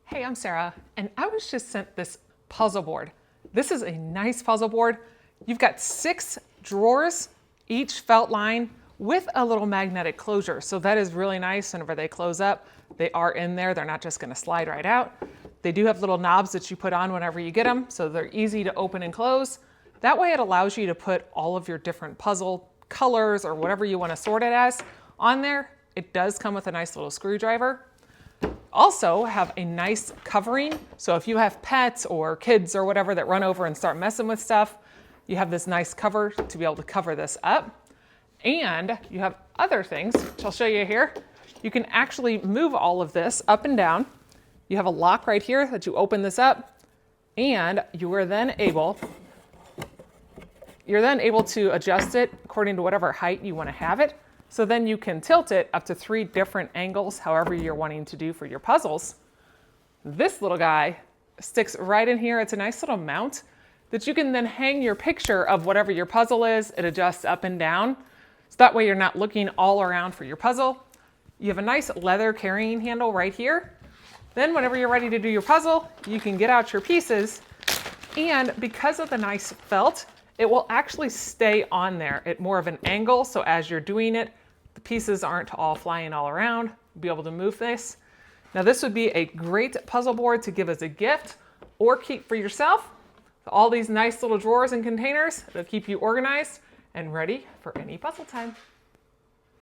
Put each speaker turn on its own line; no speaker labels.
Hey, I'm Sarah, and I was just sent this puzzle board. This is a nice puzzle board. You've got 6 drawers, each felt line with a little magnetic closure. So that is really nice. Whenever they close up, they are in there. They're not just gonna slide right out. They do have little knobs that you put on whenever you get them, so they're easy to open and close. That way it allows you to put all of your different puzzle colors or whatever you wanna sort it as on there. It does come with a nice little screwdriver. Also have a nice covering. So if you have pets or kids or whatever that run over and start messing with stuff, you have this nice cover to be able to cover this up. And you have other things, which I'll show you here. You can actually move all of this up and down. You have a lock right here that you open this up, and you are then able to adjust it according to whatever height you want to have it. So then you can tilt it up to 3 different angles, however you're wanting to do for your puzzles. This little guy sticks right in here. It's a nice little mount that you can then hang your picture of whatever your puzzle is. It adjusts up and down. So that way you're not looking all around for your puzzle. You have a nice leather carrying handle right here. Then whenever you're ready to do your puzzle, you can get out your pieces. And because of the nice felt, it will actually stay on there at more of an angle. So as you're doing it, the pieces aren't all flying all around. You'll be able to move this. Now this would be a great puzzle board to give as a gift or keep for yourself. All these nice little drawers and containers that'll keep you organized and ready for any puzzle time.